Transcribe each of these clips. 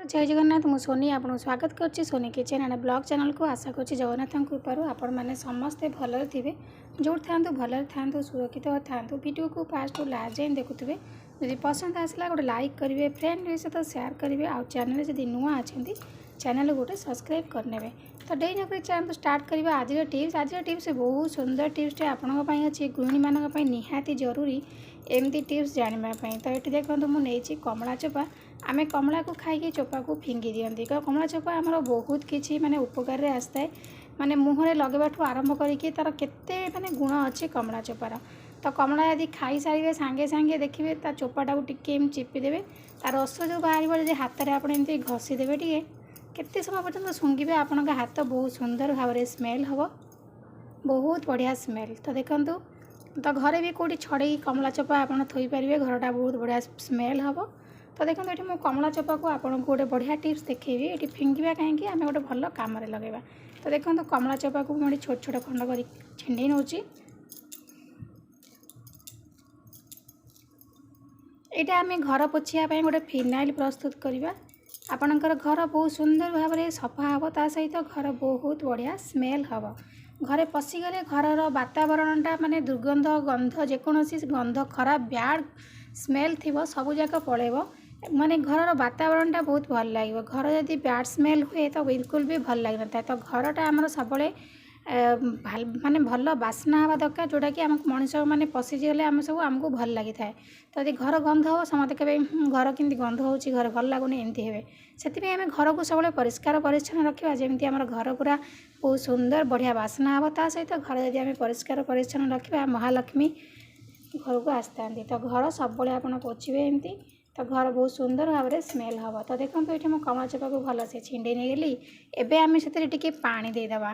जय जगन्नाथ मु सोनी आपको स्वागत करुच्ची Soni kitchen and blog channel को आशा करुच्ची जगन्नाथ कृपार आपण मैंने समस्ते भल थे जो था भल था सुरक्षित था वीडियो को फास्ट लास्ट जाए देखुए जब पसंद आसला गोटे लाइक करेंगे फ्रेंड सहित सेयार करेंगे आउ चैनल जब नुआ अच्छा चैनल गोटे सब्सक्राइब करने तो डे नक चैनल स्टार्ट करवा आज टिप्स बहुत सुंदर टिप्स आपंपाई अच्छी गृहिणी मानक निहाती जरूरी एमती टिप्स जानापी तो ये देखो मुझे कमला चोपा आम कमला को खाई चोपा को फिंगी दिखती कमला चोपा आमर बहुत किसी माने उपकार आसता है माने मुहरे लगेवा आरंभ करके तार केते माने गुण अच्छे कमला चोपार तो कमला यदि खाई सारे सांगे सांगे देखिए ता चोपाटा को टिके चिपीदेवे तार रस जो बाहर जब हाथ में आपड़ी घसीदेवे टे केते समय पर्यटन शुंघे आपण हाथ बहुत सुंदर भाव में स्मेल हम बहुत बढ़िया स्मेल तो देखूँ तो घरे भी कौटी छड़े कमला चोपा आप थोपारे घरटा बहुत बढ़िया स्मेल हम तो देखो ये मुझे कमला चोपा को आपको गोटे बढ़िया टिप्स देखी ये फिंगा कहीं आम गोटे भल कम लगेगा तो देखो कमला चोपा को मुझे छोट छोट खंड कर छिंडे नौ यहाँ आम घर पोछापी गोटे फिनाइल प्रस्तुत करवा आपणकर घर बहुत सुंदर भाव में सफा हम ता सहित घर बहुत बढ़िया स्मेल हम घरे पशिगले घर वातावरणटा माने दुर्गंध गंध जेकोसी गंध खराब बैड स्मेल थी सबूक पलैब माने घर वातावरणटा बहुत भल लगे घर जदि बैड स्मेल हुए तो बिल्कुल भी भल लग न था तो घरटा आमर सब माने भल बास्ना हवा दरकार जोटा कि आम मनीष मैंने पशिगले आम सब आमको भल लगी था तो यदि घर गंध हो समझते कहे घर केमती गंध हो घर भल लगुनि एमती हे से आम घर को सब परिष्कार परिच्छन्न रखा जमी आम घर पूरा बहुत सुंदर बढ़िया बास्ना हम ता सहित घर यदि आम परिष्कार परिच्छन्न रखा महालक्ष्मी घर को आसता तो घर सब आप पोछे एमती तो घर बहुत सुंदर भाव में स्मेल हम तो देखो ये मुझे कमला चोपा को भल से छिंडे नहीं गली एवं आम से पानी देदेबा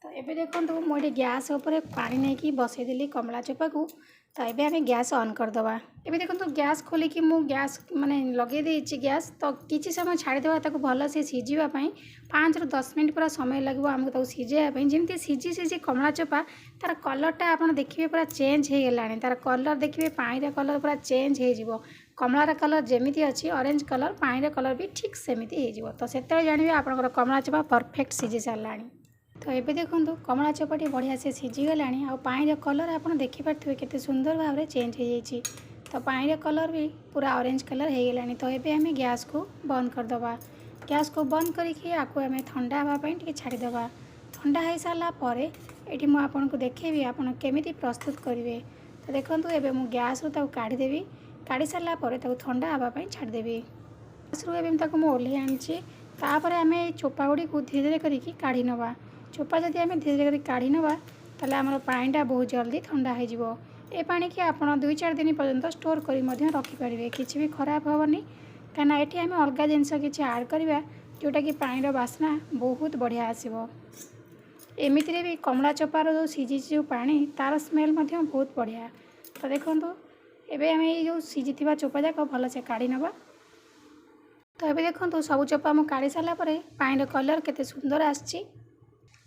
तो ये देखो मुझे गैस उपर पानी नहीं बसईदेली कमला चोपा को तो ये आम गैस ऑन करदे ये देखो गैस खोलिकी मु गैस माने लगे देछि गैस तो किसी समय छाड़ीदेवा ताको भल से सीझापी 5 ରୁ 10 मिनट पूरा समय लगे आमको सीझापी जमी सीझी सीझी कमला चोपा तार कलरटा आप देखिए पूरा चेंज हो गलानी तार कलर देखिए पानी कलर पूरा चेंज हो कमलार कलर जमी अच्छी ऑरेंज कलर पानी कलर भी ठीक सेमती हो तो से जानवे आप कमला चोपा परफेक्ट सीझी सारा तो ये देखो कमला चोपाटी बढ़िया से सीझीगला आ पानी कलर आप देखिपे केते सुंदर भाव में चेंज हो जाइए तो पानी कलर भी पूरा ऑरेंज कलर हो गलानी तो ये आम गैस को बंद करदे गैस को बंद करके आपको आम ठंडा हाँवाई छाड़ीदे ठंडा हो सारापर ये मुझे देखेबी आप केमी प्रस्तुत करेंगे तो देखो ये मुझे गैस रू काढ़ीदेवी काढ़ी सारापर ठंडा हाँवाई छाड़देवी गैस रू मुझे ओह्ल आनीपर आम चोपा गुड़ी को धीरे धीरे करके काढ़ी नवा चोपा जदि आम धीरे धीरे काढ़ी नवा ताले आमर पानीटा बहुत जल्दी ठंडा हो ए पानी की आप 2-4 दिन पर्यंत स्टोर कर रखिपारे किसी भी खराब हेनी कहीं ये आम अलग जिनस कि आड करवा जोटा कि पानी बास्ना बहुत बढ़िया आसो एमती भी कमला चोपार जो सीझी जो पानी तार स्मेल बहुत बढ़िया तो देखो एवं आम ये सीझी चोपा जाक भल से काढ़ी नवा तो ये देखो सब चोपा मुझे काढ़ी सारापर पानी कलर केते सुंदर आसी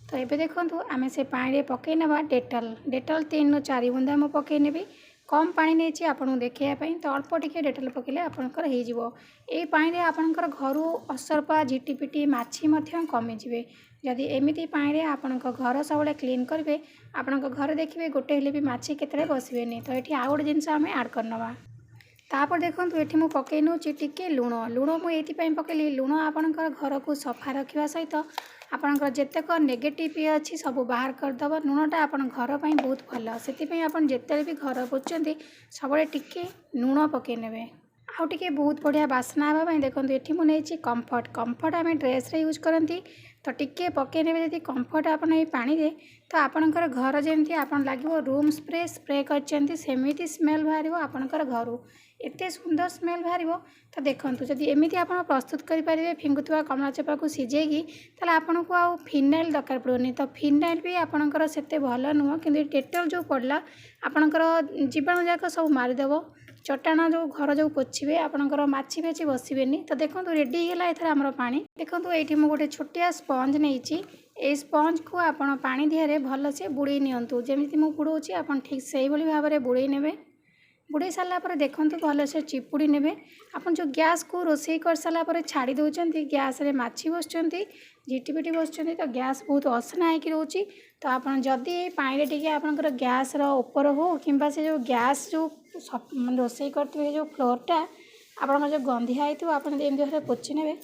तो ये देखो आम से पानी पकई ना डेटल डेटल 3 ରୁ 4 बुंदा मुझे पकई नेबी कम पानी नहीं आपको देखापी तो अल्प टिके डेटल पकड़े आपंकर हो पानी आपंकर घर असरपा झिटिपिटी माछी कमिजे जदि एमती पानी आपण घर सब क्लीन करेंगे आपण घर देखिए गोटे हेले भी माछी केतरे बसबेनी तो ये आउ गोटे जिनस आम आड करनवा तापर देखो ये मुझे पकई नौ टिके लुण लुण मुझे पकईली लुण आपंकर घर को सफा रखा सहित आपंकर जितेक नेगेटिव ये अच्छी सब बाहर करदे लुणटा आप घर पर बहुत भल से आप जिते भी घर पोछते सब टिके लुण पकई ने आउ टे बहुत बढ़िया बास्ना हाँवाई देखो ये मुझे कम्फर्ट कम्फर्ट आम ड्रेस यूज करती तो टिके पकई ने जब कम्फर्ट आप पानी दे तो आपंकर घर जमी आप लगे रूम स्प्रे स्प्रे करमती स्मेल बाहर आपंकर घर एत सुंदर स्मेल बाहर तो देखो जदि एमती आप प्रस्तुत करेंगे फिंगुवा कमला चोपा को सीझेगी ताले आपन को आउ फिनाइल दरकार पड़ोनी तो फिनाइल भी आपंकर से भल नुह कि डेटल जो पड़ला आपंकर जीवाणु जाक सब मारिदेव चट्टाण जो घर जो पोछिबे आपणकर माछी फाछी बसबेनी। तो देखो रेडी होगा एथर आमर पानी। देखो ये मुझे गोटे छोटिया स्पंज नहीं ए स्पंज को आपण पानी दिहरे भलसे बुड़े नियंतु जमी मुझे बुड़ाऊँगी आप ठीक से भाव में बुड़े ने। बुड़े सारापर देखूँ भलसे चिपुड़ी ने। आप जो गैस को रोषे कर सारापर छाड़ी दौरान गैस रे माछी बसुँच झिटिपिटी बसुँच तो गैस बहुत असना होकर रोचे। तो आप जदि पानी टे आपंकर गैस ऊपर हो कि से जो गैस जो रोषे करते जो फ्लोरटा आप जो गंधिया होती आप पोछि ने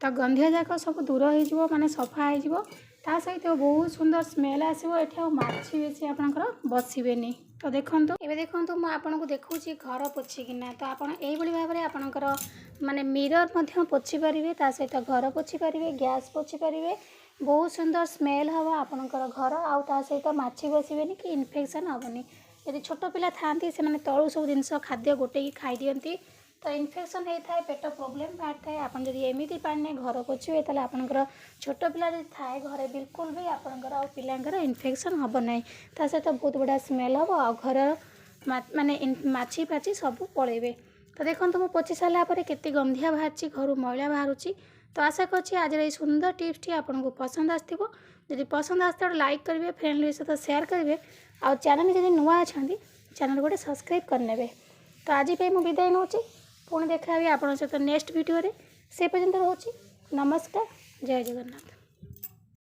तो गंधिया जाक सब दूर हो माने सफा हो सहित बहुत सुंदर स्मेल आसो। ये माछी बेसी आपंकर बसबेनी। तो देखो ये देखो मुझे आपको देखा घर पोछिकिना। तो आप भाव में आपंकर माने मिरर पोछि पारे सहित घर पोछि पारे गैस पोछि पारे बहुत सुंदर स्मेल हम आपंकर घर आ सहित माछी बसबेनी कि इन्फेक्शन हेनी। यदि छोट पिला था से तलू सब जिन खाद्य गोटे खाई दियंती तो इन्फेक्शन होता है पेट प्रोब्लेम बाहर थाए। आप एमती पानी घर पोछे तो आपंकर छोट पिला थाए घरे बिल्कुल भी आपंकर आ पिलांकर इन्फेक्शन हम ना। ता सहित बहुत बड़ा स्मेल हम आ घर माने माछी फाछी सब पलैबे। तो देखो मुझे पोछि सारापर केते गंधिया बाहर घर मैला बाहर। तो आशा करछि आज ये सुंदर टिप्स टी आपको पसंद आसथिबो। जदि पसंद आसता लाइक करेंगे फ्रेंड सहित शेयर करेंगे आ चैनल जब नुआ अच्छा चैनल गोटे सब्सक्राइब करने। तो आज मुझे विदाय नौ पुणी देखा आप सहित नेक्स्ट वीडियो से पर्यंत रोचे। नमस्कार, जय जगन्नाथ।